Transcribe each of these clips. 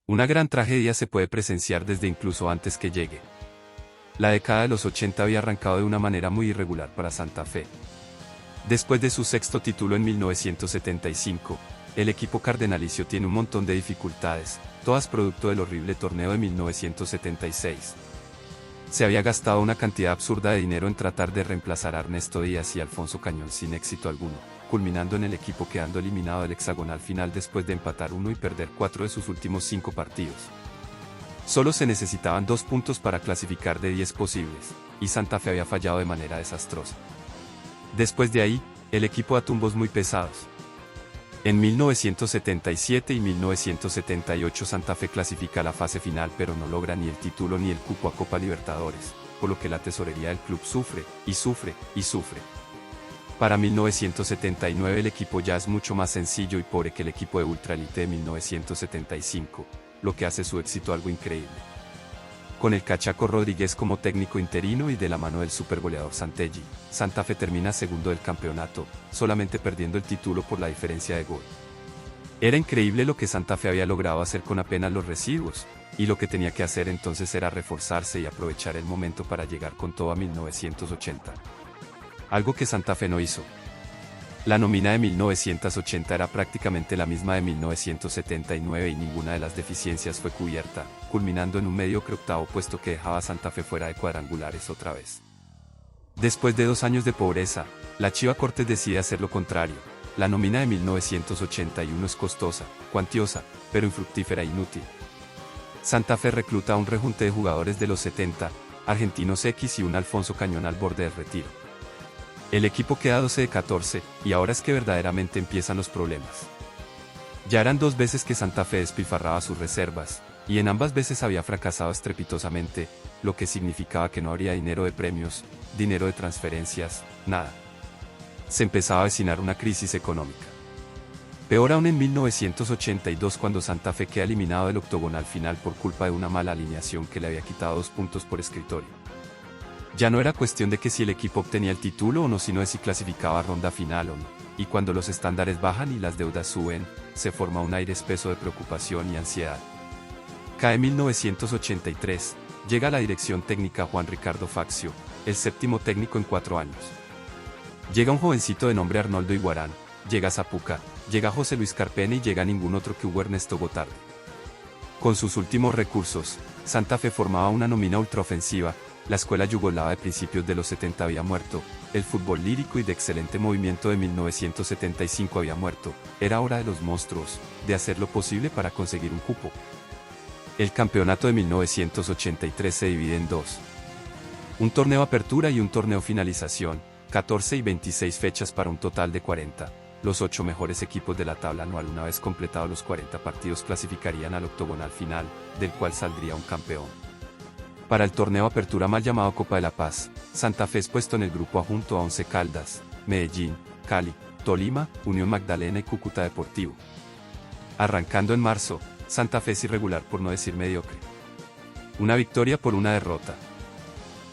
Una gran tragedia se puede presenciar desde incluso antes que llegue. La década de los 80 había arrancado de una manera muy irregular para Santa Fe. Después de su sexto título en 1975, el equipo cardenalicio tiene un montón de dificultades, todas producto del horrible torneo de 1976. Se había gastado una cantidad absurda de dinero en tratar de reemplazar a Ernesto Díaz y Alfonso Cañón sin éxito alguno, culminando en el equipo quedando eliminado del hexagonal final después de empatar 1 y perder 4 de sus últimos 5 partidos. Solo se necesitaban 2 puntos para clasificar de 10 posibles, y Santa Fe había fallado de manera desastrosa. Después de ahí, el equipo da tumbos muy pesados. En 1977 y 1978 Santa Fe clasifica a la fase final pero no logra ni el título ni el cupo a Copa Libertadores, por lo que la tesorería del club sufre, y sufre, y sufre. Para 1979 el equipo ya es mucho más sencillo y pobre que el equipo de Ultralite de 1975, lo que hace su éxito algo increíble. Con el Cachaco Rodríguez como técnico interino y de la mano del supergoleador Santelli, Santa Fe termina segundo del campeonato, solamente perdiendo el título por la diferencia de gol. Era increíble lo que Santa Fe había logrado hacer con apenas los residuos, y lo que tenía que hacer entonces era reforzarse y aprovechar el momento para llegar con todo a 1980. Algo que Santa Fe no hizo. La nómina de 1980 era prácticamente la misma de 1979 y ninguna de las deficiencias fue cubierta, culminando en un mediocre octavo puesto que dejaba a Santa Fe fuera de cuadrangulares otra vez. Después de 2 años de pobreza, la Chiva Cortés decide hacer lo contrario. La nómina de 1981 es costosa, cuantiosa, pero infructífera e inútil. Santa Fe recluta a un rejunte de jugadores de los 70, Argentinos X y un Alfonso Cañón al borde del retiro. El equipo queda 12 de 14, y ahora es que verdaderamente empiezan los problemas. Ya eran 2 veces que Santa Fe despilfarraba sus reservas, y en ambas veces había fracasado estrepitosamente, lo que significaba que no habría dinero de premios, dinero de transferencias, nada. Se empezaba a avecinar una crisis económica. Peor aún en 1982 cuando Santa Fe queda eliminado del octogonal final por culpa de una mala alineación que le había quitado 2 puntos por escritorio. Ya no era cuestión de que si el equipo obtenía el título o no, sino de si clasificaba a ronda final o no, y cuando los estándares bajan y las deudas suben, se forma un aire espeso de preocupación y ansiedad. Cae 1983, llega a la dirección técnica Juan Ricardo Faccio, el 7º técnico en 4 años. Llega un jovencito de nombre Arnoldo Iguarán, llega Zapuca, llega José Luis Carpena y llega ningún otro que Hugo Ernesto Gotardo. Con sus últimos recursos, Santa Fe formaba una nómina ultraofensiva. La escuela yugoslava de principios de los 70 había muerto, el fútbol lírico y de excelente movimiento de 1975 había muerto, era hora de los monstruos, de hacer lo posible para conseguir un cupo. El campeonato de 1983 se divide en 2. Un torneo apertura y un torneo finalización, 14 y 26 fechas para un total de 40. Los 8 mejores equipos de la tabla anual una vez completados los 40 partidos clasificarían al octogonal final, del cual saldría un campeón. Para el torneo apertura mal llamado Copa de la Paz, Santa Fe es puesto en el grupo A junto a Once Caldas, Medellín, Cali, Tolima, Unión Magdalena y Cúcuta Deportivo. Arrancando en marzo, Santa Fe es irregular por no decir mediocre. Una victoria por una derrota.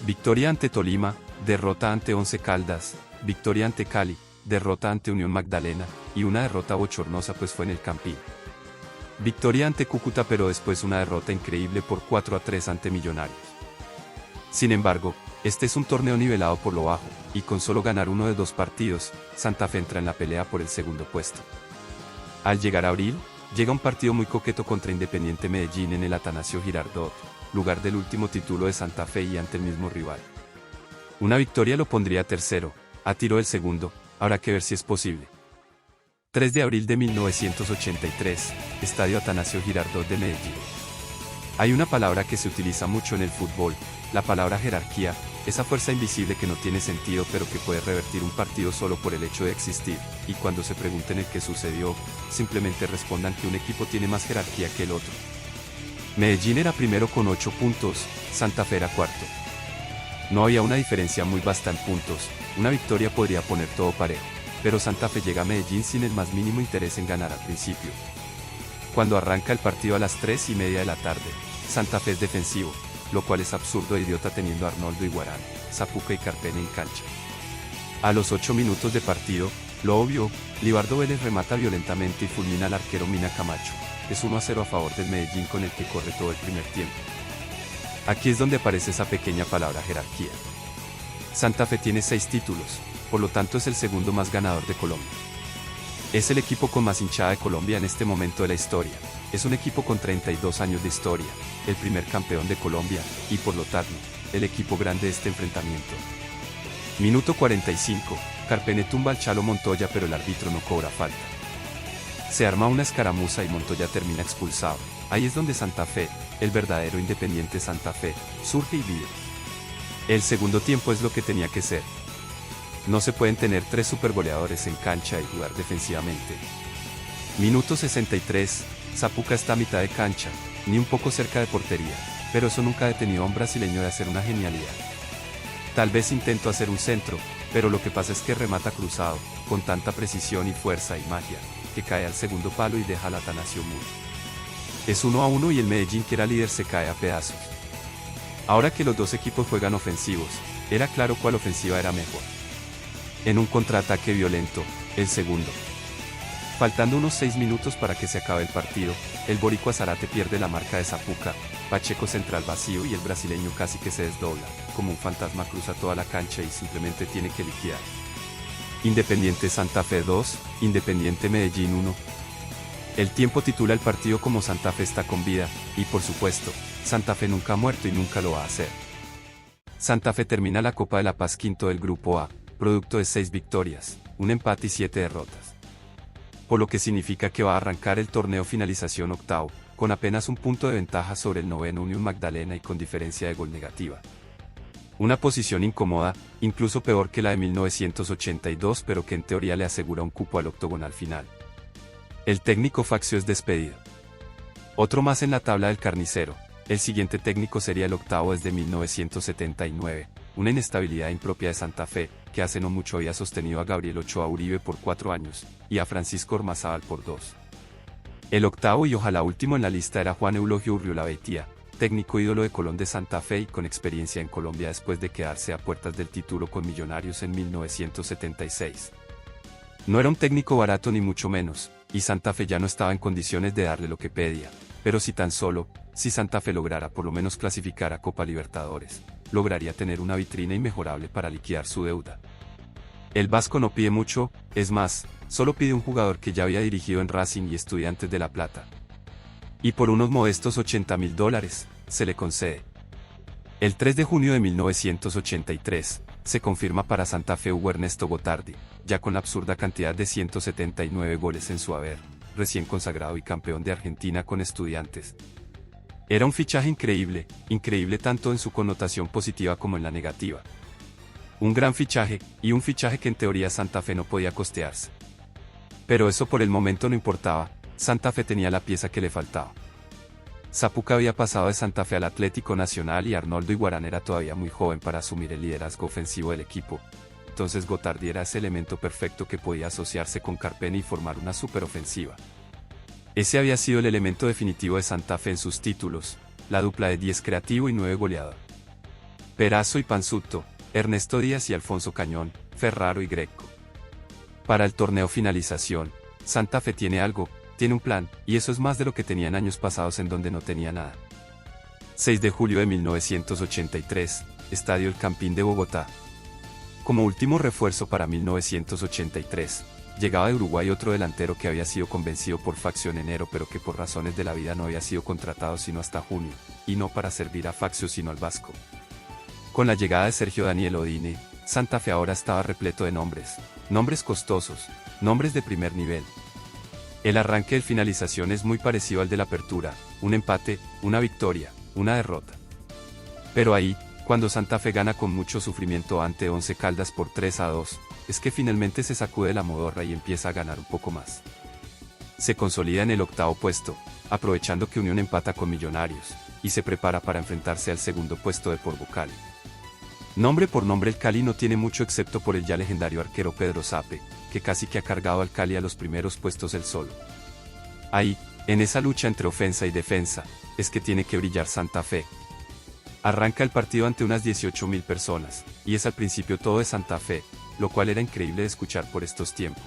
Victoria ante Tolima, derrota ante Once Caldas, victoria ante Cali, derrota ante Unión Magdalena, y una derrota bochornosa pues fue en el Campín. Victoria ante Cúcuta pero después una derrota increíble por 4-3 ante Millonarios. Sin embargo, este es un torneo nivelado por lo bajo, y con solo ganar uno de 2 partidos, Santa Fe entra en la pelea por el segundo puesto. Al llegar a abril, llega un partido muy coqueto contra Independiente Medellín en el Atanasio Girardot, lugar del último título de Santa Fe y ante el mismo rival. Una victoria lo pondría tercero, a tiro del segundo, habrá que ver si es posible. 3 de abril de 1983, Estadio Atanasio Girardot de Medellín. Hay una palabra que se utiliza mucho en el fútbol, la palabra jerarquía, esa fuerza invisible que no tiene sentido pero que puede revertir un partido solo por el hecho de existir, y cuando se pregunten el qué sucedió, simplemente respondan que un equipo tiene más jerarquía que el otro. Medellín era primero con 8 puntos, Santa Fe era cuarto. No había una diferencia muy vasta en puntos, una victoria podría poner todo parejo. Pero Santa Fe llega a Medellín sin el más mínimo interés en ganar al principio. Cuando arranca el partido a las 3:30 de la tarde, Santa Fe es defensivo, lo cual es absurdo e idiota teniendo a Arnoldo Iguarán, Zapuca y Carpena en cancha. A los 8 minutos de partido, lo obvio, Libardo Vélez remata violentamente y fulmina al arquero Mina Camacho. es 1-0 a favor del Medellín con el que corre todo el primer tiempo. Aquí es donde aparece esa pequeña palabra jerarquía. Santa Fe tiene 6 títulos, por lo tanto es el segundo más ganador de Colombia. Es el equipo con más hinchada de Colombia en este momento de la historia. Es un equipo con 32 años de historia, el primer campeón de Colombia, y por lo tanto, el equipo grande de este enfrentamiento. Minuto 45, Carpene tumba al Chalo Montoya pero el árbitro no cobra falta. Se arma una escaramuza y Montoya termina expulsado. Ahí es donde Santa Fe, el verdadero Independiente Santa Fe, surge y vive. El segundo tiempo es lo que tenía que ser. No se pueden tener 3 supergoleadores en cancha y jugar defensivamente. Minuto 63, Zapuca está a mitad de cancha, ni un poco cerca de portería, pero eso nunca ha detenido a un brasileño de hacer una genialidad. Tal vez intentó hacer un centro, pero lo que pasa es que remata cruzado, con tanta precisión y fuerza y magia, que cae al segundo palo y deja al Atanasio mudo. Es 1-1 y el Medellín, que era líder, se cae a pedazos. Ahora que los dos equipos juegan ofensivos, era claro cuál ofensiva era mejor. En un contraataque violento, el segundo. Faltando unos 6 minutos para que se acabe el partido, el boricua Zárate pierde la marca de Zapuca, Pacheco central vacío y el brasileño casi que se desdobla, como un fantasma cruza toda la cancha y simplemente tiene que liquidar. Independiente Santa Fe 2, Independiente Medellín 1. El tiempo titula el partido como Santa Fe está con vida, y por supuesto, Santa Fe nunca ha muerto y nunca lo va a hacer. Santa Fe termina la Copa de la Paz quinto del Grupo A, producto de 6 victorias, un empate y 7 derrotas. Por lo que significa que va a arrancar el torneo finalización octavo, con apenas un punto de ventaja sobre el noveno Unión Magdalena y con diferencia de gol negativa. Una posición incómoda, incluso peor que la de 1982, pero que en teoría le asegura un cupo al octogonal final. El técnico Faccio es despedido. Otro más en la tabla del carnicero. El siguiente técnico sería el octavo desde 1979, una inestabilidad impropia de Santa Fe, que hace no mucho había sostenido a Gabriel Ochoa Uribe por 4 años, y a Francisco Ormazábal por 2. El octavo y ojalá último en la lista era Juan Eulogio Urriolabeitia, técnico ídolo de Colón de Santa Fe y con experiencia en Colombia después de quedarse a puertas del título con Millonarios en 1976. No era un técnico barato ni mucho menos, y Santa Fe ya no estaba en condiciones de darle lo que pedía, pero si Santa Fe lograra por lo menos clasificar a Copa Libertadores, lograría tener una vitrina inmejorable para liquidar su deuda. El vasco no pide mucho, es más, solo pide un jugador que ya había dirigido en Racing y Estudiantes de La Plata. Y por unos modestos $80.000, se le concede. El 3 de junio de 1983, se confirma para Santa Fe Hugo Ernesto Gotardi, ya con la absurda cantidad de 179 goles en su haber, recién consagrado y campeón de Argentina con Estudiantes. Era un fichaje increíble, increíble tanto en su connotación positiva como en la negativa. Un gran fichaje, y un fichaje que en teoría Santa Fe no podía costearse. Pero eso por el momento no importaba, Santa Fe tenía la pieza que le faltaba. Zapuca había pasado de Santa Fe al Atlético Nacional y Arnoldo Iguarán era todavía muy joven para asumir el liderazgo ofensivo del equipo. Entonces Gotardi era ese elemento perfecto que podía asociarse con Carpene y formar una superofensiva. Ese había sido el elemento definitivo de Santa Fe en sus títulos, la dupla de 10 creativo y 9 goleador. Perazo y Panzutto, Ernesto Díaz y Alfonso Cañón, Ferraro y Greco. Para el torneo finalización, Santa Fe tiene algo, tiene un plan, y eso es más de lo que tenía en años pasados en donde no tenía nada. 6 de julio de 1983, Estadio El Campín de Bogotá. Como último refuerzo para 1983, llegaba de Uruguay otro delantero que había sido convencido por Faccio en enero pero que por razones de la vida no había sido contratado sino hasta junio, y no para servir a Faccio sino al vasco. Con la llegada de Sergio Daniel Odine, Santa Fe ahora estaba repleto de nombres costosos, nombres de primer nivel. El arranque del finalización es muy parecido al de la apertura, un empate, una victoria, una derrota. Pero ahí, cuando Santa Fe gana con mucho sufrimiento ante Once Caldas por 3-2, es que finalmente se sacude la modorra y empieza a ganar un poco más. Se consolida en el octavo puesto, aprovechando que Unión empata con Millonarios, y se prepara para enfrentarse al segundo puesto de Porvo Cali. Nombre por nombre el Cali no tiene mucho excepto por el ya legendario arquero Pedro Sape, que casi que ha cargado al Cali a los primeros puestos él solo. Ahí, en esa lucha entre ofensa y defensa, es que tiene que brillar Santa Fe. Arranca el partido ante unas 18.000 personas, y es al principio todo de Santa Fe, lo cual era increíble de escuchar por estos tiempos.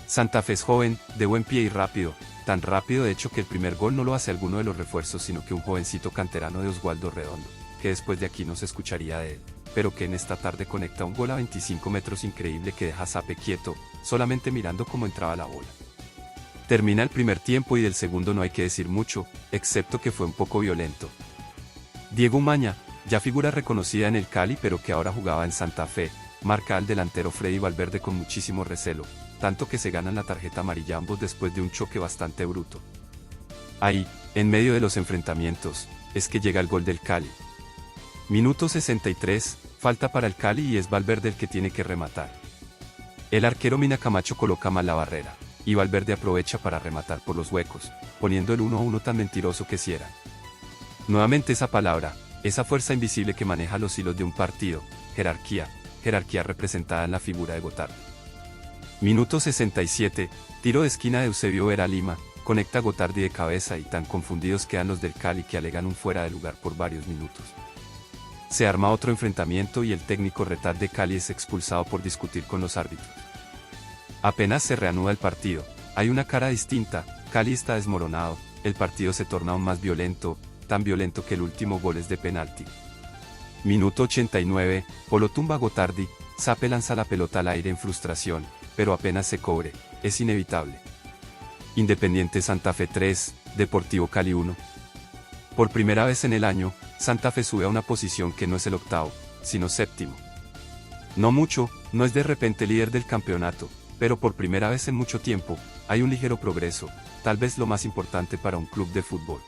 Santa Fe es joven, de buen pie y rápido, tan rápido de hecho que el primer gol no lo hace alguno de los refuerzos sino que un jovencito canterano de Oswaldo Redondo, que después de aquí no se escucharía de él, pero que en esta tarde conecta un gol a 25 metros increíble que deja a Sape quieto, solamente mirando cómo entraba la bola. Termina el primer tiempo y del segundo no hay que decir mucho, excepto que fue un poco violento. Diego Umaña, ya figura reconocida en el Cali pero que ahora jugaba en Santa Fe, marca al delantero Freddy Valverde con muchísimo recelo, tanto que se ganan la tarjeta amarilla ambos después de un choque bastante bruto. Ahí, en medio de los enfrentamientos, es que llega el gol del Cali. Minuto 63, falta para el Cali y es Valverde el que tiene que rematar. El arquero Mina Camacho coloca mal la barrera, y Valverde aprovecha para rematar por los huecos, poniendo el 1-1 tan mentiroso que si era. Nuevamente esa palabra, esa fuerza invisible que maneja los hilos de un partido, jerarquía representada en la figura de Gotardi. Minuto 67, tiro de esquina de Eusebio Vera Lima, conecta Gotardi de cabeza y tan confundidos quedan los del Cali que alegan un fuera de lugar por varios minutos. Se arma otro enfrentamiento y el técnico Retad de Cali es expulsado por discutir con los árbitros. Apenas se reanuda el partido, hay una cara distinta, Cali está desmoronado, el partido se torna aún más violento, tan violento que el último gol es de penalti. Minuto 89, Polo tumba a Gotardi, Sape lanza la pelota al aire en frustración, pero apenas se cobre, es inevitable. Independiente Santa Fe 3, Deportivo Cali 1. Por primera vez en el año, Santa Fe sube a una posición que no es el octavo, sino séptimo. No mucho, no es de repente líder del campeonato, pero por primera vez en mucho tiempo, hay un ligero progreso, tal vez lo más importante para un club de fútbol.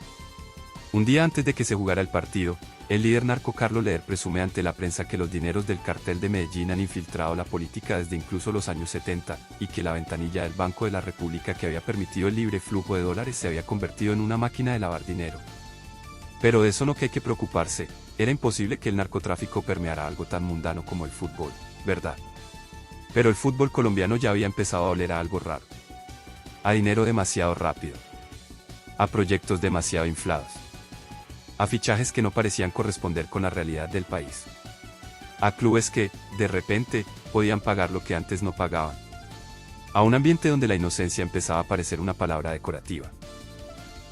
Un día antes de que se jugara el partido, el líder narco Carlos Leder presume ante la prensa que los dineros del cartel de Medellín han infiltrado la política desde incluso los años 70, y que la ventanilla del Banco de la República que había permitido el libre flujo de dólares se había convertido en una máquina de lavar dinero. Pero de eso no hay que preocuparse, era imposible que el narcotráfico permeara algo tan mundano como el fútbol, ¿verdad? Pero el fútbol colombiano ya había empezado a oler a algo raro. A dinero demasiado rápido. A proyectos demasiado inflados. A fichajes que no parecían corresponder con la realidad del país. A clubes que, de repente, podían pagar lo que antes no pagaban. A un ambiente donde la inocencia empezaba a parecer una palabra decorativa.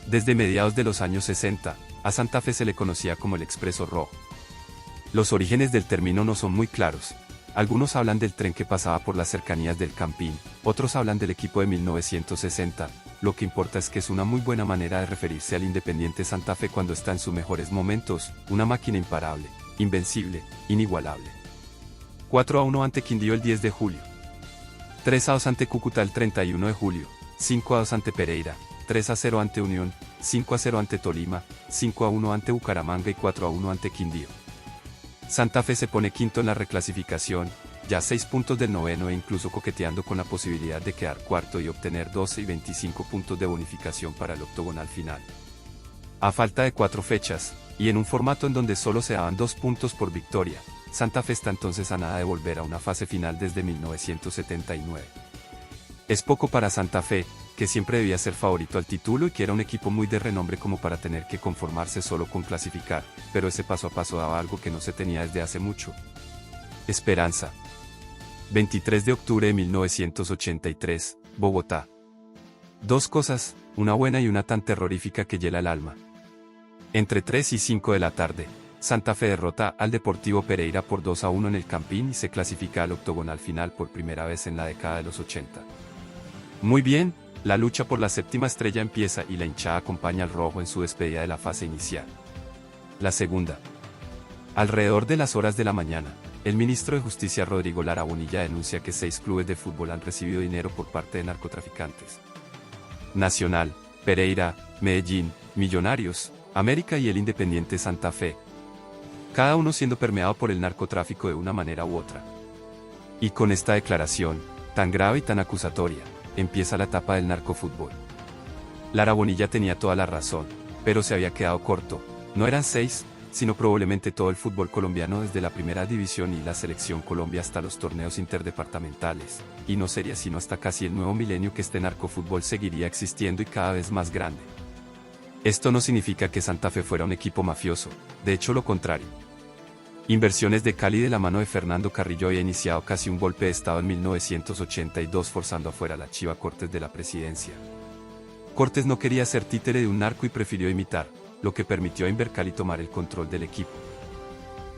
Desde mediados de los años 60, a Santa Fe se le conocía como el Expreso Rojo. Los orígenes del término no son muy claros. Algunos hablan del tren que pasaba por las cercanías del Campín, otros hablan del equipo de 1960, lo que importa es que es una muy buena manera de referirse al Independiente Santa Fe cuando está en sus mejores momentos, una máquina imparable, invencible, inigualable. 4-1 ante Quindío el 10 de julio. 3-2 ante Cúcuta el 31 de julio, 5-2 ante Pereira, 3-0 ante Unión, 5-0 ante Tolima, 5-1 ante Bucaramanga y 4-1 ante Quindío. Santa Fe se pone quinto en la reclasificación, ya 6 puntos del noveno e incluso coqueteando con la posibilidad de quedar cuarto y obtener 12 y 25 puntos de bonificación para el octogonal final. A falta de 4 fechas, y en un formato en donde solo se daban 2 puntos por victoria, Santa Fe está entonces a nada de volver a una fase final desde 1979. Es poco para Santa Fe, que siempre debía ser favorito al título y que era un equipo muy de renombre como para tener que conformarse solo con clasificar, pero ese paso a paso daba algo que no se tenía desde hace mucho. Esperanza. 23 de octubre de 1983, Bogotá. Dos cosas, una buena y una tan terrorífica que hiela el alma. Entre 3 y 5 de la tarde, Santa Fe derrota al Deportivo Pereira por 2-1 en el Campín y se clasifica al octogonal final por primera vez en la década de los 80. Muy bien, la lucha por la séptima estrella empieza y la hinchada acompaña al rojo en su despedida de la fase inicial. La segunda. Alrededor de las horas de la mañana, el ministro de Justicia Rodrigo Lara Bonilla denuncia que 6 clubes de fútbol han recibido dinero por parte de narcotraficantes. Nacional, Pereira, Medellín, Millonarios, América y el Independiente Santa Fe. Cada uno siendo permeado por el narcotráfico de una manera u otra. Y con esta declaración, tan grave y tan acusatoria, empieza la etapa del narcofútbol. Lara Bonilla tenía toda la razón, pero se había quedado corto. No eran 6, sino probablemente todo el fútbol colombiano desde la primera división y la selección Colombia hasta los torneos interdepartamentales, y no sería sino hasta casi el nuevo milenio que este narcofútbol seguiría existiendo y cada vez más grande. Esto no significa que Santa Fe fuera un equipo mafioso, de hecho lo contrario. Inversiones de Cali de la mano de Fernando Carrillo había iniciado casi un golpe de estado en 1982 forzando afuera a la Chiva Cortés de la presidencia. Cortés no quería ser títere de un narco y prefirió imitar, lo que permitió a Invercali tomar el control del equipo.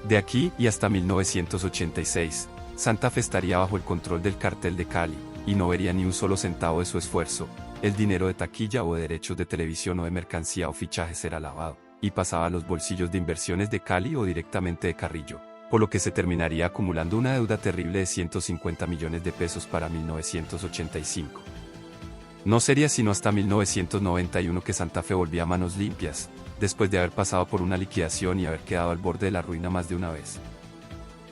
De aquí y hasta 1986, Santa Fe estaría bajo el control del cartel de Cali, y no vería ni un solo centavo de su esfuerzo. El dinero de taquilla o de derechos de televisión o de mercancía o fichajes era lavado, y pasaba a los bolsillos de Inversiones de Cali o directamente de Carrillo, por lo que se terminaría acumulando una deuda terrible de 150 millones de pesos para 1985. No sería sino hasta 1991 que Santa Fe volvía a manos limpias, después de haber pasado por una liquidación y haber quedado al borde de la ruina más de una vez.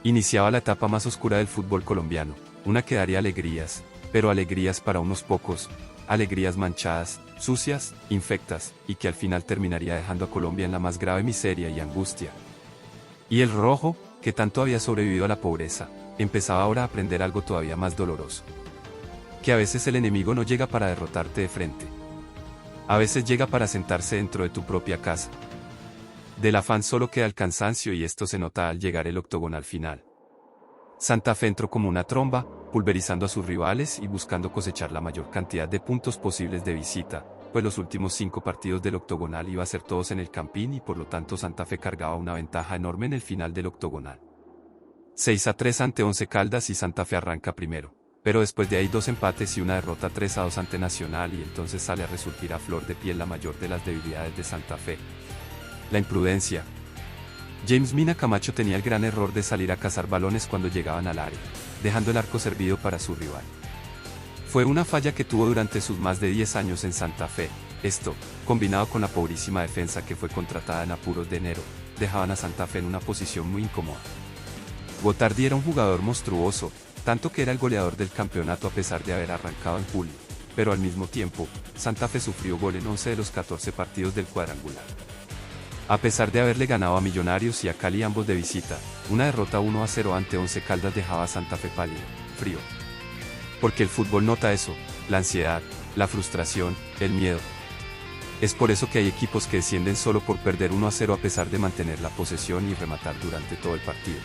Iniciaba la etapa más oscura del fútbol colombiano, una que daría alegrías, pero alegrías para unos pocos, alegrías manchadas, sucias, infectas, y que al final terminaría dejando a Colombia en la más grave miseria y angustia. Y el rojo, que tanto había sobrevivido a la pobreza, empezaba ahora a aprender algo todavía más doloroso. Que a veces el enemigo no llega para derrotarte de frente. A veces llega para sentarse dentro de tu propia casa. Del afán solo queda el cansancio y esto se nota al llegar el octogonal final. Santa Fe entró como una tromba, pulverizando a sus rivales y buscando cosechar la mayor cantidad de puntos posibles de visita, pues los últimos 5 partidos del octogonal iba a ser todos en el Campín y por lo tanto Santa Fe cargaba una ventaja enorme en el final del octogonal. 6-3 ante Once Caldas y Santa Fe arranca primero. Pero después de ahí 2 empates y una derrota 3-2 ante Nacional y entonces sale a resurgir a flor de piel la mayor de las debilidades de Santa Fe. La imprudencia. James Mina Camacho tenía el gran error de salir a cazar balones cuando llegaban al área, dejando el arco servido para su rival. Fue una falla que tuvo durante sus más de 10 años en Santa Fe. Esto, combinado con la pobrísima defensa que fue contratada en apuros de enero, dejaban a Santa Fe en una posición muy incómoda. Gotardi era un jugador monstruoso, tanto que era el goleador del campeonato a pesar de haber arrancado en julio, pero al mismo tiempo, Santa Fe sufrió gol en 11 de los 14 partidos del cuadrangular. A pesar de haberle ganado a Millonarios y a Cali ambos de visita, una derrota 1-0 ante Once Caldas dejaba a Santa Fe pálido, frío. Porque el fútbol nota eso, la ansiedad, la frustración, el miedo. Es por eso que hay equipos que descienden solo por perder 1-0 a pesar de mantener la posesión y rematar durante todo el partido.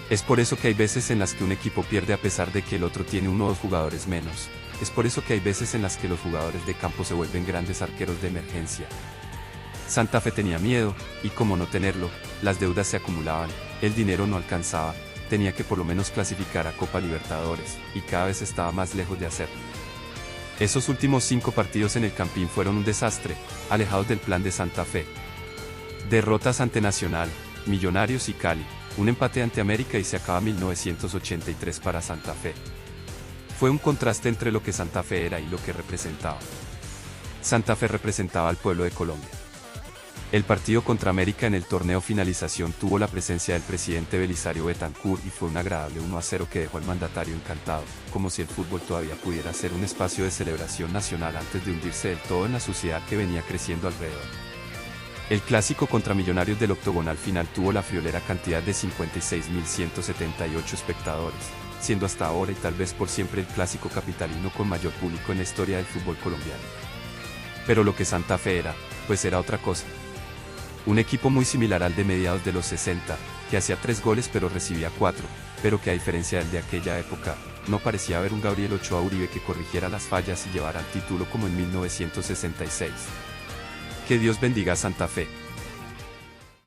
Es por eso que hay veces en las que un equipo pierde a pesar de que el otro tiene 1 o 2 jugadores menos. Es por eso que hay veces en las que los jugadores de campo se vuelven grandes arqueros de emergencia. Santa Fe tenía miedo, y como no tenerlo, las deudas se acumulaban, el dinero no alcanzaba, tenía que por lo menos clasificar a Copa Libertadores, y cada vez estaba más lejos de hacerlo. Esos últimos 5 partidos en el Campín fueron un desastre, alejados del plan de Santa Fe. Derrotas ante Nacional, Millonarios y Cali. Un empate ante América y se acaba 1983 para Santa Fe. Fue un contraste entre lo que Santa Fe era y lo que representaba. Santa Fe representaba al pueblo de Colombia. El partido contra América en el torneo finalización tuvo la presencia del presidente Belisario Betancur y fue un agradable 1-0 que dejó al mandatario encantado, como si el fútbol todavía pudiera ser un espacio de celebración nacional antes de hundirse del todo en la suciedad que venía creciendo alrededor. El clásico contra Millonarios del octogonal final tuvo la friolera cantidad de 56.178 espectadores, siendo hasta ahora y tal vez por siempre el clásico capitalino con mayor público en la historia del fútbol colombiano. Pero lo que Santa Fe era, pues era otra cosa. Un equipo muy similar al de mediados de los 60, que hacía 3 goles pero recibía 4, pero que a diferencia del de aquella época, no parecía haber un Gabriel Ochoa Uribe que corrigiera las fallas y llevara al título como en 1966. Que Dios bendiga a Santa Fe.